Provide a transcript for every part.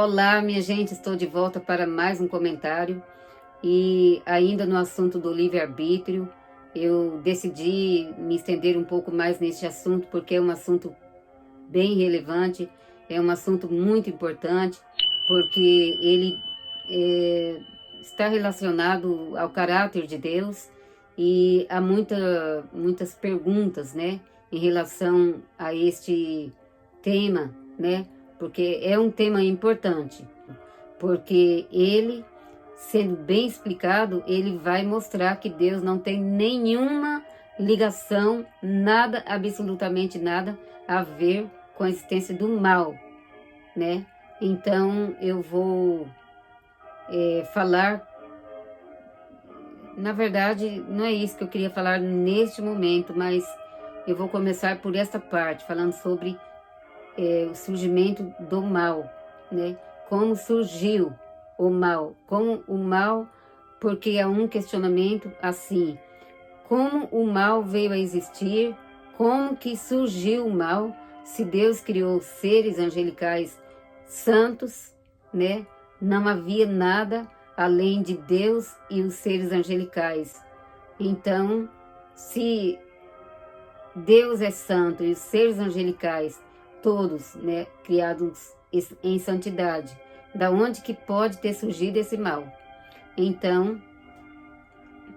Olá, minha gente, estou de volta para mais um comentário e ainda no assunto do livre-arbítrio, eu decidi me estender um pouco mais neste assunto porque é um assunto bem relevante, é um assunto muito importante, porque ele está relacionado ao caráter de Deus e há muitas perguntas, né, em relação a este tema, né, porque é um tema importante, porque ele, sendo bem explicado, ele vai mostrar que Deus não tem nenhuma ligação, nada, absolutamente nada a ver com a existência do mal, né? Então eu vou falar, na verdade não é isso que eu queria falar neste momento, mas eu vou começar por esta parte, falando sobre o surgimento do mal, né? Como surgiu o mal, como o mal, porque há um questionamento assim, como o mal veio a existir, como que surgiu o mal, se Deus criou seres angelicais santos, né? Não havia nada além de Deus e os seres angelicais. Então, se Deus é santo e os seres angelicais, todos, né, criados em santidade, da onde que pode ter surgido esse mal? Então,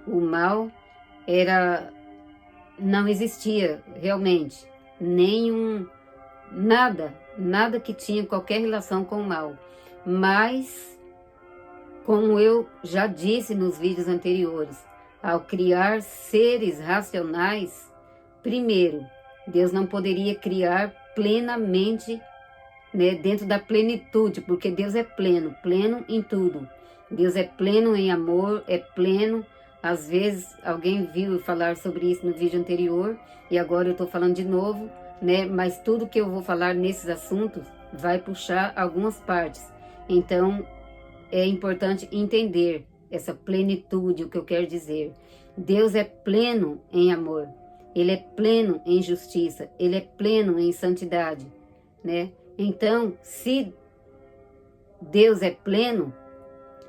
o mal não existia realmente, nada que tinha qualquer relação com o mal. Mas, como eu já disse nos vídeos anteriores, ao criar seres racionais, primeiro, Deus não poderia criar plenamente, né, dentro da plenitude, porque Deus é pleno, pleno em tudo. Deus é pleno em amor, é pleno. Às vezes alguém viu falar sobre isso no vídeo anterior e agora eu estou falando de novo, né? Mas tudo que eu vou falar nesses assuntos vai puxar algumas partes. Então é importante entender essa plenitude, o que eu quero dizer. Deus é pleno em amor, Ele é pleno em justiça, Ele é pleno em santidade, né? Então, se Deus é pleno,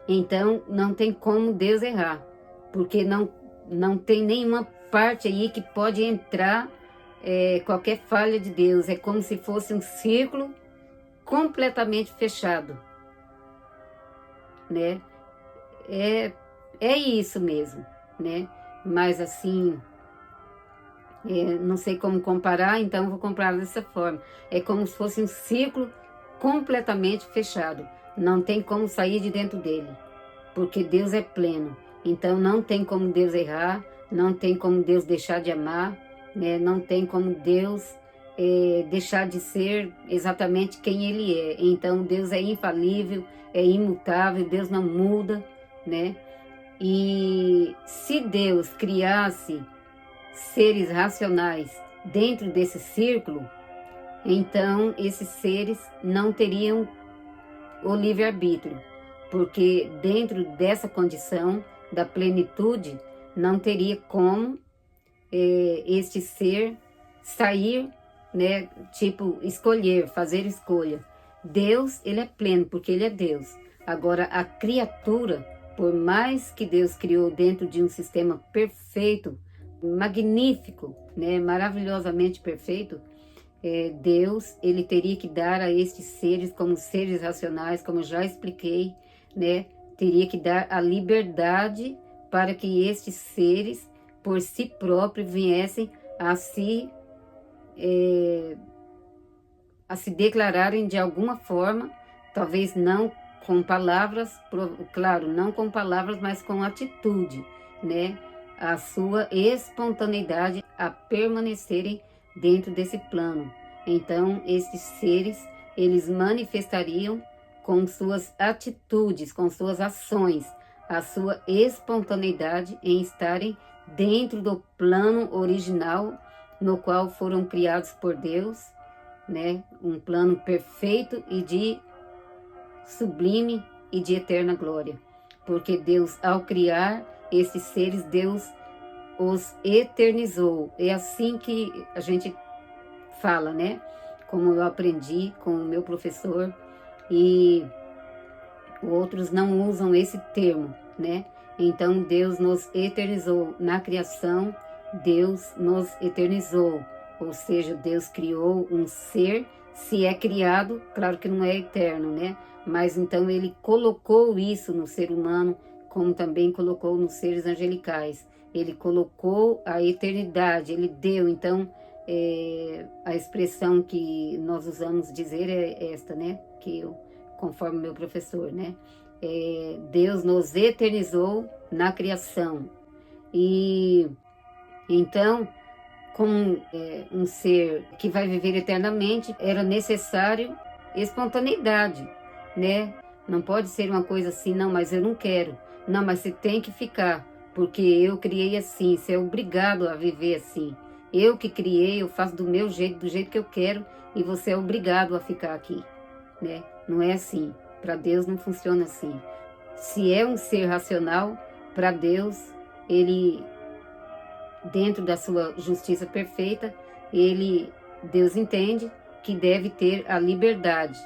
então não tem como Deus errar, porque não tem nenhuma parte aí que pode entrar qualquer falha de Deus. É como se fosse um círculo completamente fechado, né? É isso mesmo, né? Mas assim, não sei como comparar, então vou comparar dessa forma. É como se fosse um círculo completamente fechado. Não tem como sair de dentro dele, porque Deus é pleno. Então não tem como Deus errar, não tem como Deus deixar de amar, né? Não tem como Deus deixar de ser exatamente quem Ele é. Então Deus é infalível, é imutável, Deus não muda, né? E se Deus criasse seres racionais dentro desse círculo, então esses seres não teriam o livre-arbítrio, porque dentro dessa condição da plenitude não teria como este ser sair, né, tipo escolher, fazer escolha. Deus, ele é pleno porque ele é Deus. Agora a criatura, por mais que Deus criou dentro de um sistema perfeito, magnífico, né, maravilhosamente perfeito, Deus, ele teria que dar a estes seres, como seres racionais, como eu já expliquei, né, teria que dar a liberdade para que estes seres, por si próprios, viessem a se declararem de alguma forma, talvez não com palavras, claro, não com palavras, mas com atitude, né, a sua espontaneidade a permanecerem dentro desse plano. Então, esses seres, eles manifestariam com suas atitudes, com suas ações, a sua espontaneidade em estarem dentro do plano original no qual foram criados por Deus, né? Um plano perfeito e de sublime e de eterna glória. Porque Deus, ao criar esses seres, Deus os eternizou. É assim que a gente fala, né? Como eu aprendi com o meu professor. E outros não usam esse termo, né? Então Deus nos eternizou na criação, Deus nos eternizou, ou seja, Deus criou um ser, se é criado, claro que não é eterno, né? Mas então ele colocou isso no ser humano, como também colocou nos seres angelicais. Ele colocou a eternidade, ele deu, então, a expressão que nós usamos dizer é esta, né? Que eu, conforme meu professor, né? Deus nos eternizou na criação. E então, como um ser que vai viver eternamente, era necessário espontaneidade, né? Não pode ser uma coisa assim, não, mas eu não quero. Não, mas você tem que ficar, porque eu criei assim, você é obrigado a viver assim. Eu que criei, eu faço do meu jeito, do jeito que eu quero, e você é obrigado a ficar aqui, né? Não é assim. Para Deus não funciona assim. Se é um ser racional, para Deus, ele, dentro da sua justiça perfeita, Deus entende que deve ter a liberdade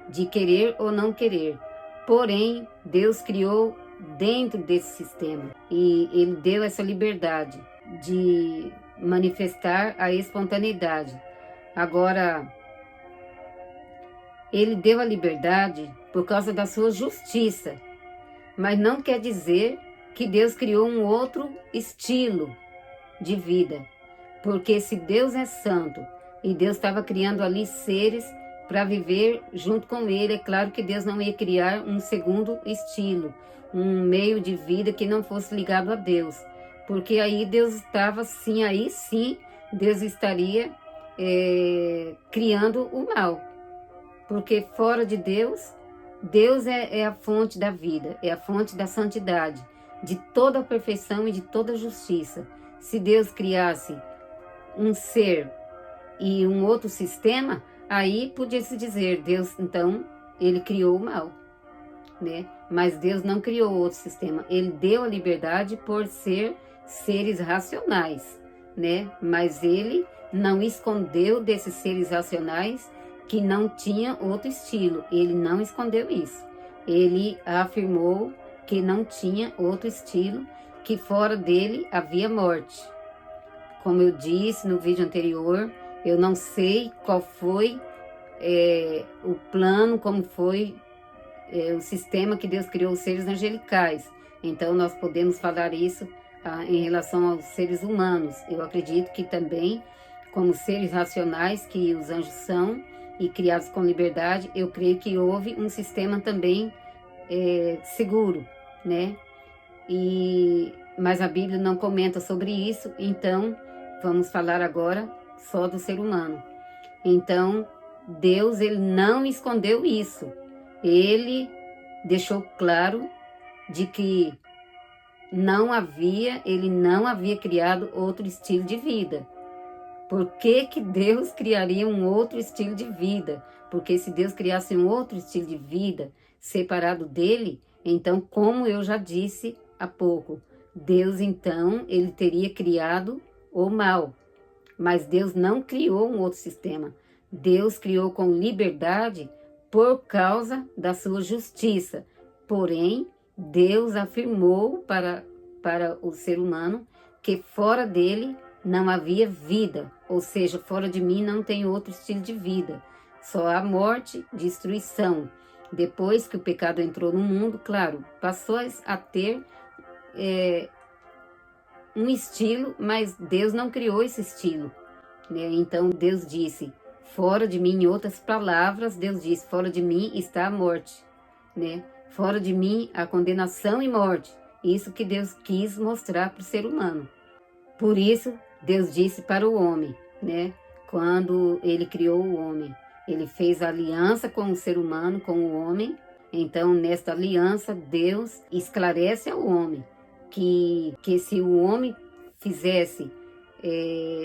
de querer ou não querer. Porém, Deus criou dentro desse sistema e ele deu essa liberdade de manifestar a espontaneidade. Agora, ele deu a liberdade por causa da sua justiça, mas não quer dizer que Deus criou um outro estilo de vida, porque se Deus é santo e Deus estava criando ali seres para viver junto com ele, é claro que Deus não ia criar um segundo estilo, um meio de vida que não fosse ligado a Deus, porque aí Deus estava sim, aí sim Deus estaria criando o mal, porque fora de Deus, Deus é a fonte da vida, é a fonte da santidade, de toda a perfeição e de toda a justiça. Se Deus criasse um ser e um outro sistema, aí podia se dizer, Deus, então, ele criou o mal, né? Mas Deus não criou outro sistema, ele deu a liberdade por ser seres racionais, né? Mas ele não escondeu desses seres racionais que não tinha outro estilo, ele não escondeu isso. Ele afirmou que não tinha outro estilo, que fora dele havia morte. Como eu disse no vídeo anterior, eu não sei qual foi o plano, como foi o sistema que Deus criou os seres angelicais. Então nós podemos falar isso em relação aos seres humanos. Eu acredito que também, como seres racionais que os anjos são e criados com liberdade, eu creio que houve um sistema também seguro, né? Mas a Bíblia não comenta sobre isso, então vamos falar agora só do ser humano. Então, Deus, ele não escondeu isso. Ele deixou claro de que ele não havia criado outro estilo de vida. Por que que Deus criaria um outro estilo de vida? Porque se Deus criasse um outro estilo de vida separado dele, então, como eu já disse há pouco, Deus, então, ele teria criado o mal. Mas Deus não criou um outro sistema. Deus criou com liberdade por causa da sua justiça. Porém, Deus afirmou para o ser humano que fora dele não havia vida. Ou seja, fora de mim não tem outro estilo de vida. Só há morte, destruição. Depois que o pecado entrou no mundo, claro, passou a ter um estilo, mas Deus não criou esse estilo, né? Então Deus disse, fora de mim, em outras palavras, Deus disse, fora de mim está a morte, né? Fora de mim a condenação e morte. Isso que Deus quis mostrar para o ser humano. Por isso, Deus disse para o homem, né? Quando ele criou o homem, ele fez aliança com o ser humano, com o homem. Então, nesta aliança, Deus esclarece ao homem que se o homem fizesse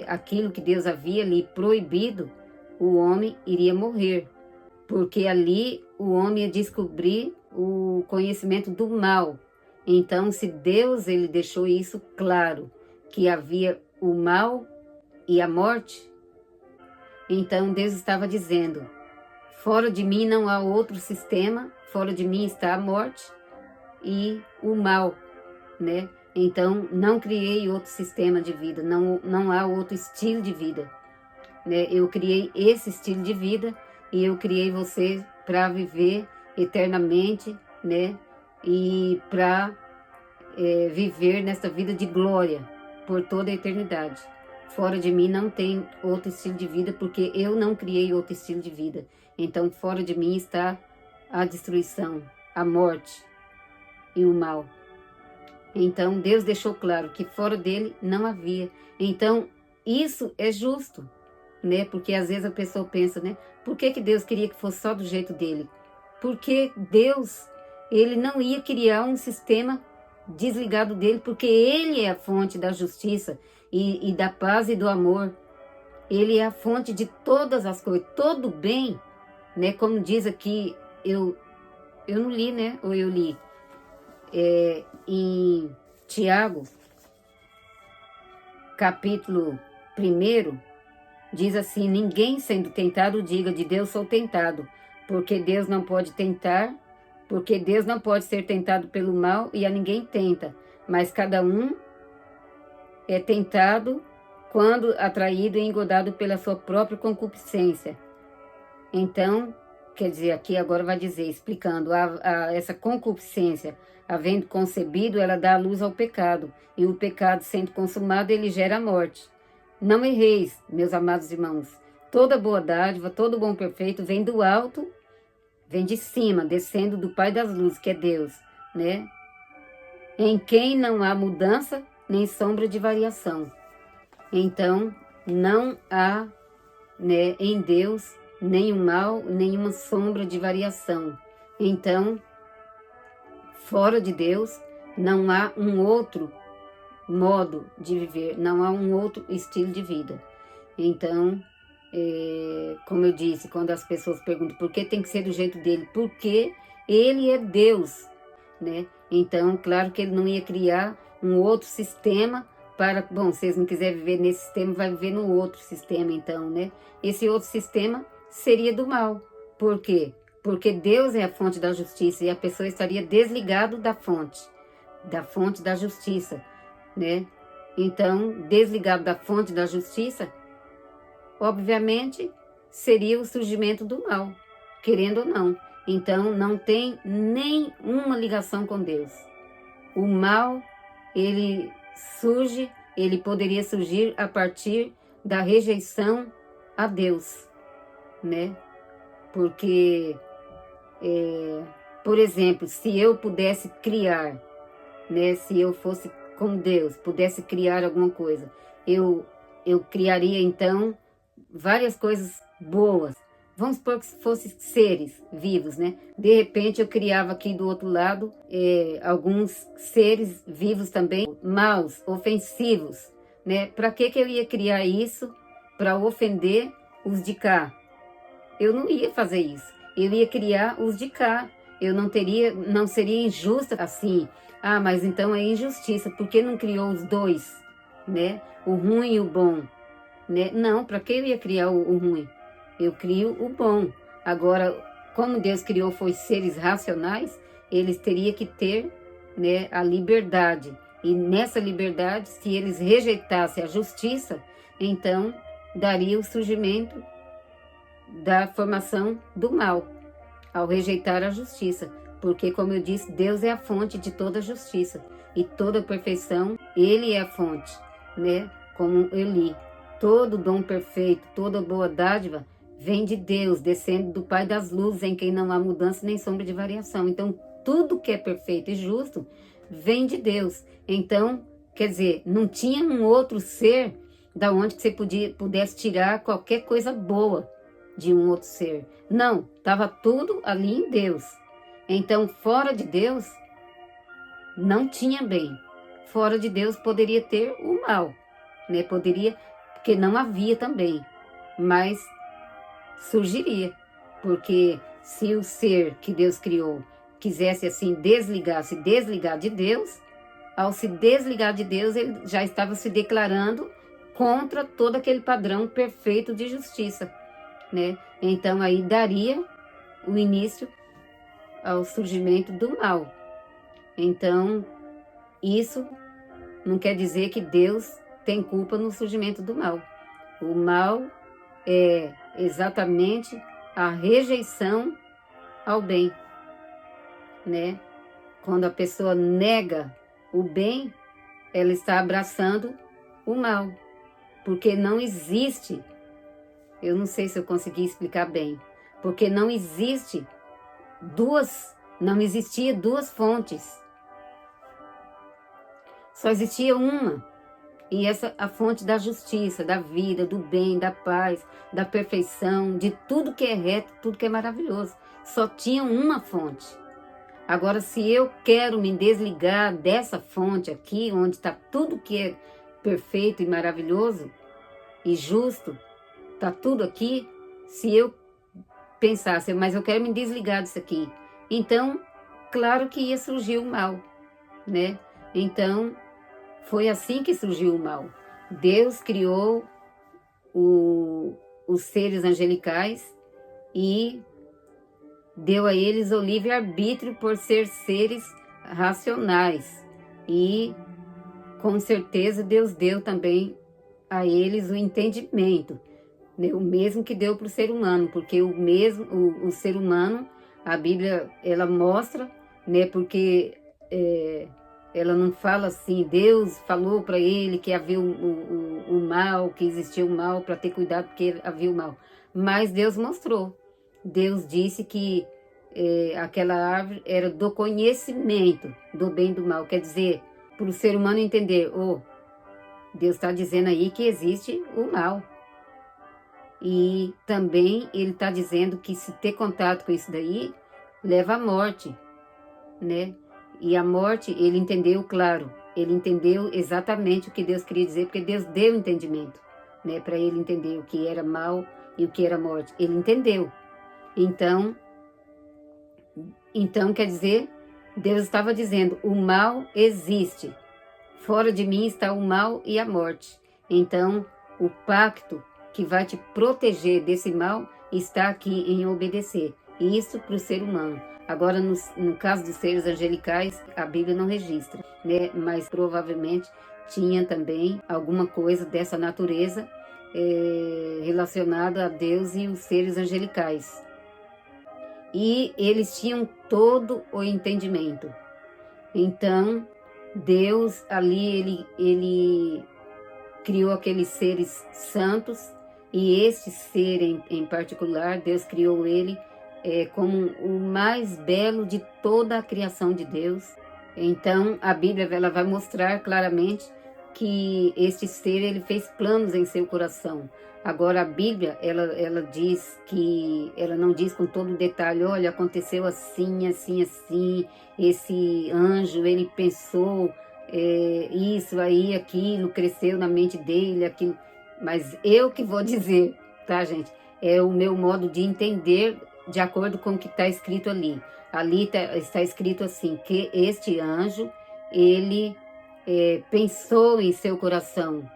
aquilo que Deus havia lhe proibido, o homem iria morrer. Porque ali o homem ia descobrir o conhecimento do mal. Então, se Deus ele deixou isso claro, que havia o mal e a morte, então Deus estava dizendo, Fora de mim não há outro sistema, fora de mim está a morte e o mal, né? Então, não criei outro sistema de vida, não há outro estilo de vida, né? Eu criei esse estilo de vida e eu criei você para viver eternamente, né? E para viver nessa vida de glória por toda a eternidade. Fora de mim não tem outro estilo de vida, porque eu não criei outro estilo de vida. Então, fora de mim está a destruição, a morte e o mal. Então, Deus deixou claro que fora dele não havia. Então, isso é justo, né? Porque às vezes a pessoa pensa, né? Por que Deus queria que fosse só do jeito dele? Porque Deus, ele não ia criar um sistema desligado dele, porque ele é a fonte da justiça e da paz e do amor. Ele é a fonte de todas as coisas, todo bem, né? Como diz aqui, eu não li, né? Ou eu li em Tiago, capítulo 1, diz assim: ninguém sendo tentado diga de Deus sou tentado, porque Deus não pode ser tentado pelo mal e a ninguém tenta, mas cada um é tentado quando atraído e engodado pela sua própria concupiscência. Então, quer dizer, aqui agora vai dizer, explicando, essa concupiscência, havendo concebido, ela dá luz ao pecado, e o pecado sendo consumado, ele gera a morte. Não erreis, meus amados irmãos, toda boa dádiva, todo bom perfeito vem do alto, vem de cima, descendo do Pai das luzes, que é Deus, né? Em quem não há mudança, nem sombra de variação. Então, não há, né, em Deus nenhum mal, nenhuma sombra de variação. Então, fora de Deus, não há um outro modo de viver, não há um outro estilo de vida. Então, como eu disse, quando as pessoas perguntam por que tem que ser do jeito dele, porque ele é Deus, né? Então, claro que ele não ia criar um outro sistema para, bom, se vocês não quiserem viver nesse sistema, vai viver no outro sistema, então, né? Esse outro sistema seria do mal. Por quê? Porque Deus é a fonte da justiça e a pessoa estaria desligado da fonte da justiça, né? Então, desligado da fonte da justiça, obviamente, seria o surgimento do mal, querendo ou não. Então, não tem nenhuma ligação com Deus. O mal, ele poderia surgir a partir da rejeição a Deus, né? Porque, por exemplo, se eu pudesse criar, né? Se eu fosse como Deus, pudesse criar alguma coisa, eu criaria, então, várias coisas boas. Vamos supor que fossem seres vivos, né? De repente eu criava aqui do outro lado alguns seres vivos também, maus, ofensivos, né? Para que eu ia criar isso? Para ofender os de cá? Eu não ia fazer isso. Eu ia criar os de cá. Eu não seria injusta assim. Ah, mas então é injustiça. Por que não criou os dois, né? O ruim e o bom, né? Não, para que eu ia criar o ruim? Eu crio o bom. Agora, como Deus criou foi seres racionais, eles teriam que ter, né, a liberdade. E nessa liberdade, se eles rejeitassem a justiça, então daria o surgimento da formação do mal, ao rejeitar a justiça. Porque, como eu disse, Deus é a fonte de toda justiça e toda perfeição, Ele é a fonte, né? Como eu li, todo dom perfeito, toda boa dádiva vem de Deus, descendo do Pai das luzes, em quem não há mudança nem sombra de variação. Então, tudo que é perfeito e justo vem de Deus. Então, quer dizer, não tinha um outro ser da onde que você pudesse tirar qualquer coisa boa de um outro ser. Não, estava tudo ali em Deus. Então, fora de Deus, não tinha bem. Fora de Deus poderia ter o mal, né? Poderia, porque não havia também, mas surgiria. Porque se o ser que Deus criou quisesse assim se desligar de Deus, ao se desligar de Deus, ele já estava se declarando contra todo aquele padrão perfeito de justiça. né? Então aí daria o início ao surgimento do mal. Então, isso não quer dizer que Deus tem culpa no surgimento do mal. O mal é exatamente a rejeição ao bem, né? Quando a pessoa nega o bem, ela está abraçando o mal, porque não existe, eu não sei se eu consegui explicar bem, porque não existia duas fontes, só existia uma, e essa a fonte da justiça, da vida, do bem, da paz, da perfeição, de tudo que é reto, tudo que é maravilhoso, só tinha uma fonte. Agora, se eu quero me desligar dessa fonte aqui, onde está tudo que é perfeito e maravilhoso e justo, está tudo aqui, se eu pensasse, mas eu quero me desligar disso aqui, então, claro que ia surgir o mal, né? Então, foi assim que surgiu o mal. Deus criou os seres angelicais e deu a eles o livre-arbítrio por ser seres racionais. E, com certeza, Deus deu também a eles o entendimento, né? O mesmo que deu para o ser humano, porque o ser humano, a Bíblia, ela mostra, né? Porque ela não fala assim, Deus falou para ele que havia o mal, que existia o mal, para ter cuidado porque havia o mal. Mas Deus mostrou. Deus disse que aquela árvore era do conhecimento do bem e do mal. Quer dizer, para o ser humano entender, Deus está dizendo aí que existe o mal. E também ele está dizendo que se ter contato com isso daí, leva à morte, né? E a morte, ele entendeu, claro, ele entendeu exatamente o que Deus queria dizer, porque Deus deu entendimento, né? Para ele entender o que era mal e o que era morte. Ele entendeu. Então quer dizer, Deus estava dizendo, o mal existe. Fora de mim está o mal e a morte. Então, o pacto que vai te proteger desse mal está aqui em obedecer. Isso para o ser humano. Agora, no caso dos seres angelicais, a Bíblia não registra, né? Mas provavelmente tinha também alguma coisa dessa natureza relacionada a Deus e os seres angelicais. E eles tinham todo o entendimento. Então, Deus ali, ele criou aqueles seres santos, e este ser em particular, Deus criou ele como o mais belo de toda a criação de Deus. Então, a Bíblia ela vai mostrar claramente que este ser ele fez planos em seu coração. Agora, a Bíblia, ela diz que, ela não diz com todo detalhe, olha, aconteceu assim, assim, assim, esse anjo, ele pensou isso aí, aquilo, cresceu na mente dele, aquilo. Mas eu que vou dizer, tá, gente? É o meu modo de entender de acordo com o que está escrito ali. Ali está escrito assim, que este anjo, ele pensou em seu coração.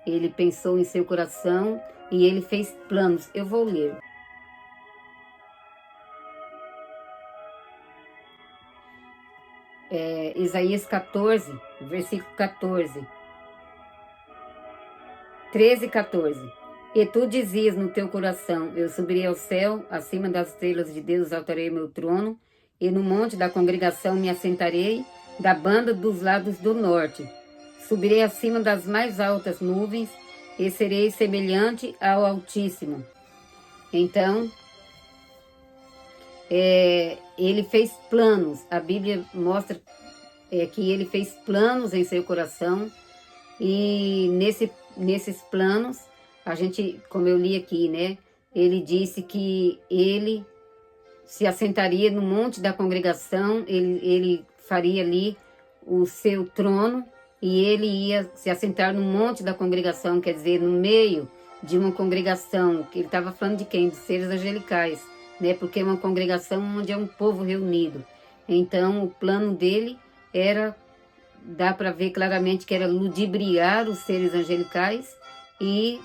Ele pensou em seu coração e ele fez planos. Eu vou ler. Isaías 14, versículo 14. 13 e 14. E tu dizias no teu coração, eu subirei ao céu, acima das estrelas de Deus altarei meu trono, e no monte da congregação me assentarei, da banda dos lados do norte. Subirei acima das mais altas nuvens, e serei semelhante ao Altíssimo. Então, ele fez planos. A Bíblia mostra que ele fez planos em seu coração, e nesses planos, a gente, como eu li aqui, né? Ele disse que ele se assentaria no monte da congregação, ele faria ali o seu trono, e ele ia se assentar no monte da congregação, quer dizer, no meio de uma congregação, que ele estava falando de quem? Dos seres angelicais, né? Porque é uma congregação onde é um povo reunido. Então, o plano dele era, dá para ver claramente que era ludibriar os seres angelicais e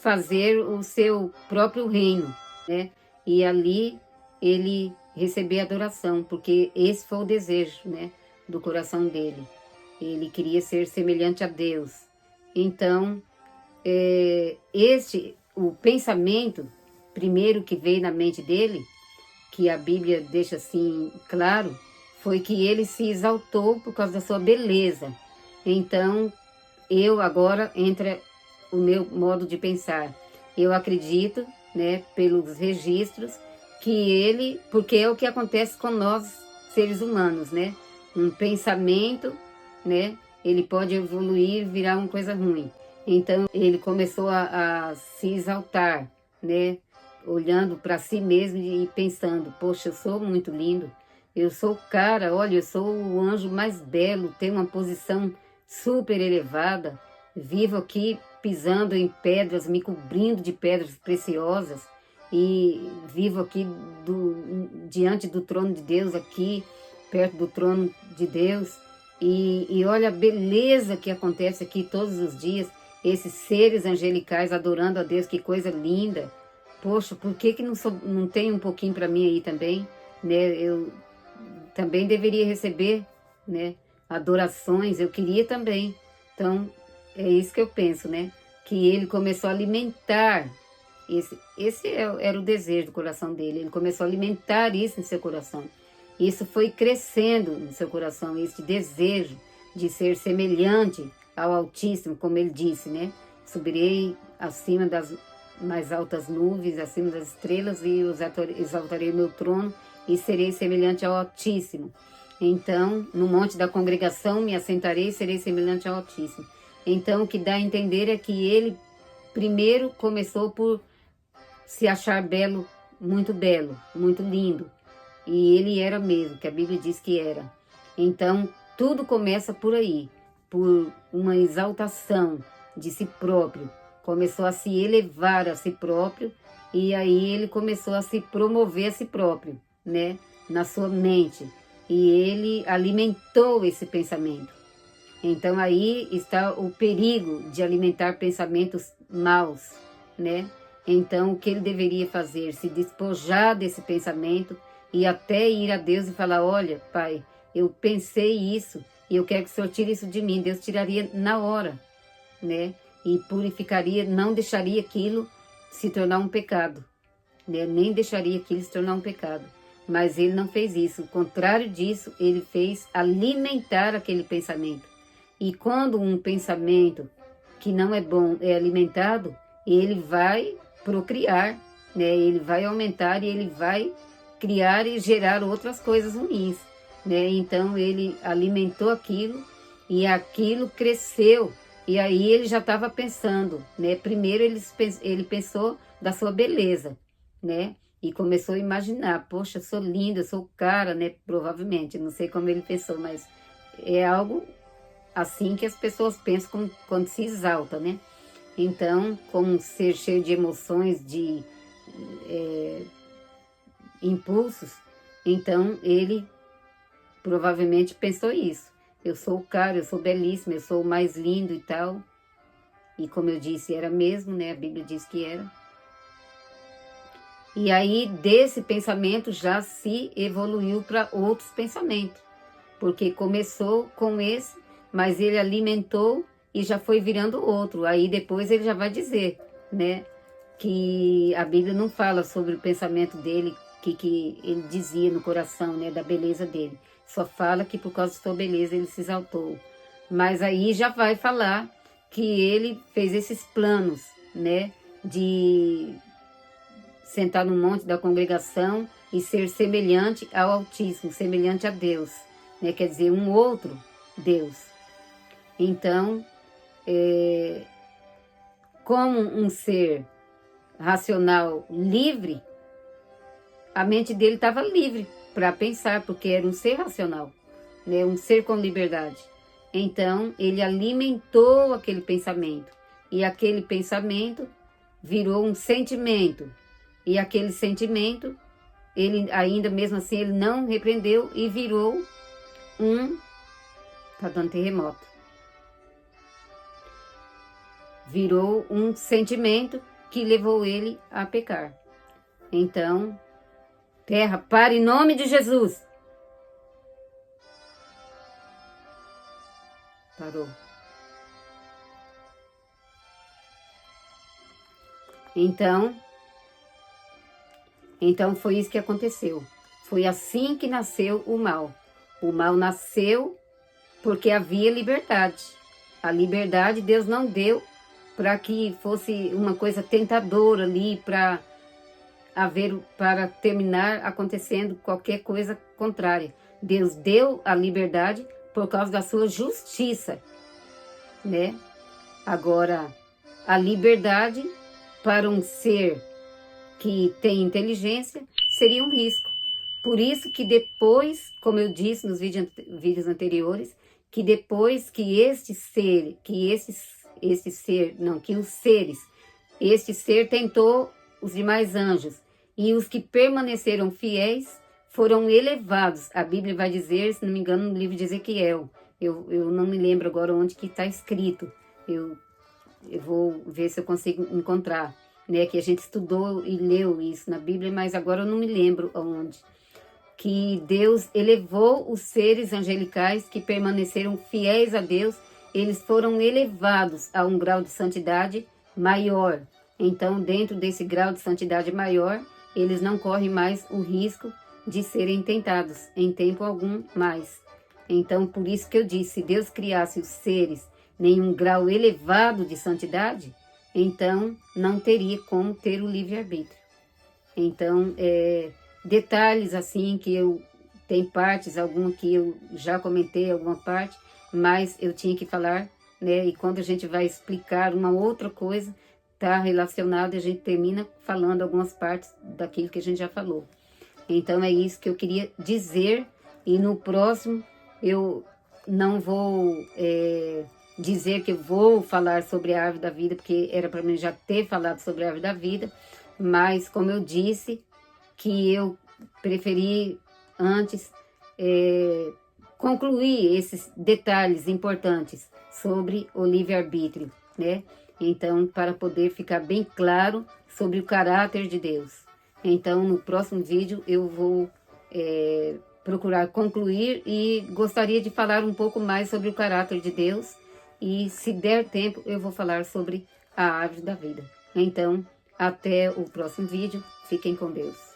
fazer o seu próprio reino, né? E ali ele receber adoração, porque esse foi o desejo, né, do coração dele. Ele queria ser semelhante a Deus. Então, o pensamento primeiro que veio na mente dele, que a Bíblia deixa assim claro, foi que ele se exaltou por causa da sua beleza. Então, agora entra o meu modo de pensar. Eu acredito, né, pelos registros, que porque é o que acontece com nós, seres humanos, né? Um pensamento, né, ele pode evoluir, virar uma coisa ruim. Então, ele começou a se exaltar, né? Olhando para si mesmo e pensando, poxa, eu sou muito lindo, eu sou o cara, olha, eu sou o anjo mais belo, tenho uma posição super elevada, vivo aqui pisando em pedras, me cobrindo de pedras preciosas e vivo aqui diante do trono de Deus, aqui perto do trono de Deus e olha a beleza que acontece aqui todos os dias, esses seres angelicais adorando a Deus, que coisa linda. Poxa, por que não tem um pouquinho para mim aí também, né? Eu também deveria receber, né, adorações, eu queria também. Então, é isso que eu penso, né? Que ele começou a alimentar, era o desejo do coração dele, ele começou a alimentar isso no seu coração. Isso foi crescendo no seu coração, esse desejo de ser semelhante ao Altíssimo, como ele disse, né? Subirei acima das mais altas nuvens, acima das estrelas, e exaltarei meu trono e serei semelhante ao Altíssimo. Então, no monte da congregação me assentarei e serei semelhante ao Altíssimo. Então, o que dá a entender é que ele primeiro começou por se achar belo, muito lindo. E ele era mesmo, que a Bíblia diz que era. Então, tudo começa por aí, por uma exaltação de si próprio. Começou a se elevar a si próprio e aí ele começou a se promover a si próprio, né, na sua mente. E ele alimentou esse pensamento. Então aí está o perigo de alimentar pensamentos maus, né? Então o que ele deveria fazer? Se despojar desse pensamento e até ir a Deus e falar, olha, Pai, eu pensei isso e eu quero que o Senhor tire isso de mim. Deus tiraria na hora, né? E purificaria, não deixaria aquilo se tornar um pecado, né? Nem deixaria aquilo se tornar um pecado. Mas ele não fez isso. O contrário disso, ele fez alimentar aquele pensamento. E quando um pensamento que não é bom é alimentado, ele vai procriar, né? Ele vai aumentar e ele vai criar e gerar outras coisas ruins, né? Então ele alimentou aquilo e aquilo cresceu. E aí ele já estava pensando, né? Primeiro ele pensou da sua beleza, né? E começou a imaginar, poxa, eu sou linda, eu sou o cara, né? Provavelmente, não sei como ele pensou, mas é algo assim que as pessoas pensam quando se exalta, né? Então, como um ser cheio de emoções, de impulsos, então ele provavelmente pensou isso. Eu sou o cara, eu sou belíssima, eu sou o mais lindo e tal. E como eu disse, era mesmo, né? A Bíblia diz que era. E aí, desse pensamento já se evoluiu para outros pensamentos. Porque começou com esse, mas ele alimentou e já foi virando outro. Aí depois ele já vai dizer, né? Que a Bíblia não fala sobre o pensamento dele, que ele dizia no coração, né? Da beleza dele. Só fala que por causa da sua beleza ele se exaltou. Mas aí já vai falar que ele fez esses planos, né? De sentar no monte da congregação e ser semelhante ao Altíssimo, semelhante a Deus, né? Quer dizer, um outro Deus. Então, como um ser racional livre, a mente dele estava livre para pensar, porque era um ser racional, né? Um ser com liberdade. Então, ele alimentou aquele pensamento, e aquele pensamento virou um sentimento, e aquele sentimento, ele ainda mesmo assim, ele não repreendeu e virou tá dando terremoto. Virou um sentimento que levou ele a pecar. Então, terra, para em nome de Jesus. Parou. Então foi isso que aconteceu. Foi assim que nasceu o mal. O mal nasceu porque havia liberdade. A liberdade Deus não deu para que fosse uma coisa tentadora ali, para terminar acontecendo qualquer coisa contrária. Deus deu a liberdade por causa da sua justiça, né? Agora, a liberdade para um ser que tem inteligência seria um risco. Por isso que depois, como eu disse nos vídeos anteriores, que depois que este ser tentou os demais anjos, e os que permaneceram fiéis foram elevados. A Bíblia vai dizer, se não me engano, no livro de Ezequiel. Eu não me lembro agora onde que está escrito. Eu vou ver se eu consigo encontrar, né? Que a gente estudou e leu isso na Bíblia, mas agora eu não me lembro aonde. Que Deus elevou os seres angelicais que permaneceram fiéis a Deus. Eles foram elevados a um grau de santidade maior. Então, dentro desse grau de santidade maior, eles não correm mais o risco de serem tentados em tempo algum mais. Então, por isso que eu disse, se Deus criasse os seres em um grau elevado de santidade, então não teria como ter o livre-arbítrio. Então, detalhes assim que tem partes, alguma que eu já comentei, alguma parte, mas eu tinha que falar, né? E quando a gente vai explicar uma outra coisa, está relacionado e a gente termina falando algumas partes daquilo que a gente já falou. Então é isso que eu queria dizer, e no próximo eu não vou dizer que eu vou falar sobre a árvore da vida, porque era para mim já ter falado sobre a árvore da vida, mas como eu disse, que eu preferi antes concluir esses detalhes importantes sobre o livre-arbítrio, né? Então, para poder ficar bem claro sobre o caráter de Deus. Então, no próximo vídeo eu vou procurar concluir e gostaria de falar um pouco mais sobre o caráter de Deus. E se der tempo, eu vou falar sobre a árvore da vida. Então, até o próximo vídeo. Fiquem com Deus.